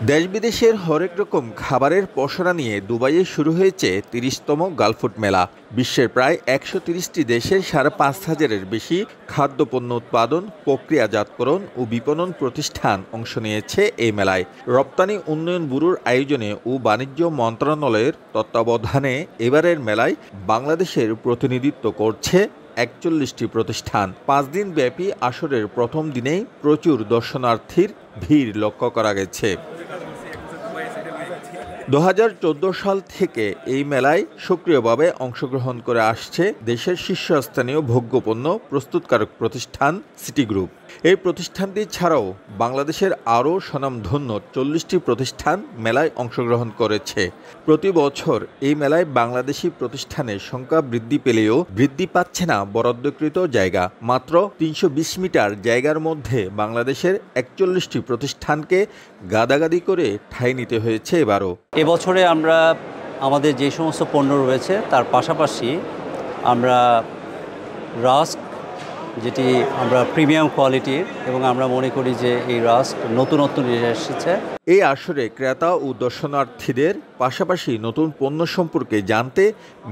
দেশ বিদেশের হরেক রকম খাবারের পসরা নিয়ে দুবাইয়ে শুরু হয়েছে ৩০তম গালফুড মেলা। বিশ্বের প্রায় ১৩০টি দেশের ৫,৫০০-এর বেশি খাদ্যপণ্য উৎপাদন, প্রক্রিয়াজাতকরণ ও বিপণন প্রতিষ্ঠান অংশ নিয়েছে এই মেলায়। রপ্তানি উন্নয়ন ব্যুরোর আয়োজনে ও বাণিজ্য মন্ত্রণালয়ের তত্ত্বাবধানে এবারের মেলায় বাংলাদেশের প্রতিনিধিত্ব করছে ৪১টি প্রতিষ্ঠান। ৫ দিন ব্যাপী আসরের প্রথম দিনেই প্রচুর দর্শনার্থীর ভিড় লক্ষ্য করা গেছে। ২০১৪ সাল থেকে এই মেলায় সক্রিয়ভাবে অংশগ্রহণ করে আসছে দেশের শীর্ষস্থানীয় ভোগ্যপণ্য প্রস্তুতকারক প্রতিষ্ঠান সিটি গ্রুপ। এই প্রতিষ্ঠানটি ছাড়াও বাংলাদেশের আরও স্বনামধন্য ৪০টি প্রতিষ্ঠান মেলায় অংশগ্রহণ করেছে। প্রতি বছর এই মেলায় বাংলাদেশি প্রতিষ্ঠানের সংখ্যা বৃদ্ধি পেলেও বৃদ্ধি পাচ্ছে না বরাদ্দকৃত জায়গা। মাত্র ৩২০ মিটার জায়গার মধ্যে বাংলাদেশের ৪১টি প্রতিষ্ঠানকে গাদাগাদি করে ঠাঁই নিতে হয়েছে এবারও। এবছরে আমরা আমাদের যে সমস্ত পণ্য রয়েছে তার পাশাপাশি আমরা রাস্ক, যেটি আমরা প্রিমিয়াম কোয়ালিটির, এবং আমরা মনে করি যে এই রাস্ক নতুন এসেছে। এই আসরে ক্রেতা ও দর্শনার্থীদের পাশাপাশি নতুন পণ্য সম্পর্কে জানতে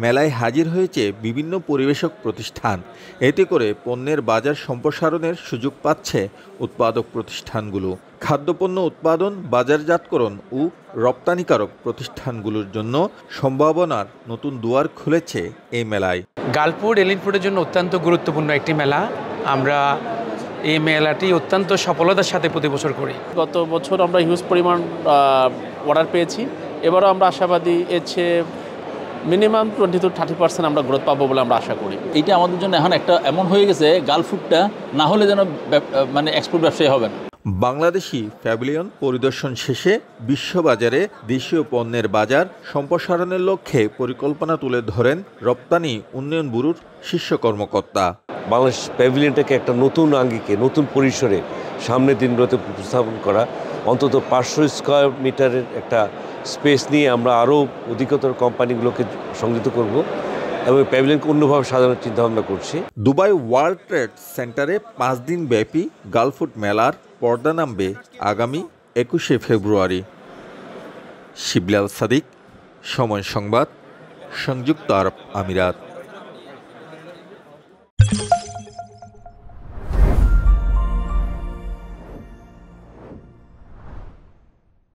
মেলায় হাজির হয়েছে বিভিন্ন পরিবেশক প্রতিষ্ঠান। এতে করে পণ্যের বাজার সম্প্রসারণের সুযোগ পাচ্ছে উৎপাদক প্রতিষ্ঠানগুলো। খাদ্যপণ্য উৎপাদন, বাজারজাতকরণ ও রপ্তানিকারক প্রতিষ্ঠানগুলোর জন্য সম্ভাবনার নতুন দুয়ার খুলেছে এই মেলায়। গালফুড এলিন ফুডের জন্য অত্যন্ত গুরুত্বপূর্ণ একটি মেলা। আমরা এই মেলাটি অত্যন্ত সফলতার সাথে প্রতি বছর করি। গত বছর আমরা হিউজ পরিমাণ অর্ডার পেয়েছি। এবারও আমরা আশাবাদী, এর চেয়ে মিনিমাম 20-30% আমরা গ্রোথ পাবো বলে আমরা আশা করি। এইটা আমাদের জন্য এখন একটা এমন হয়ে গেছে, গালফুডটা না হলে যেন মানে এক্সপোর্ট ব্যবসায়ী হবে না। বাংলাদেশি প্যাভিলিয়ন পরিদর্শন শেষে বিশ্ববাজারে দেশীয় পণ্যের বাজার সম্প্রসারণের লক্ষ্যে পরিকল্পনা তুলে ধরেন রপ্তানি উন্নয়ন ব্যুরোর শীর্ষ কর্মকর্তা। বাংলাদেশ প্যাভিলিয়নটাকে একটা নতুন আঙ্গিকে, নতুন পরিসরে সামনের দিনগুলোতে উপস্থাপন করা, অন্তত 500 স্কয়ার মিটারের একটা স্পেস নিয়ে আমরা আরও অধিকতর কোম্পানিগুলোকে সংযুক্ত করব এবং প্যাভিলিয়নকে অন্যভাবে সাজানোর চিন্তাভাবনা করছি। দুবাই ওয়ার্ল্ড ট্রেড সেন্টারে 5 দিন ব্যাপী গালফুড মেলার পর্দা নামবে আগামী 21শে ফেব্রুয়ারি। শিবলি আল সাদিক, সময় সংবাদ, সংযুক্ত আরব আমিরাত।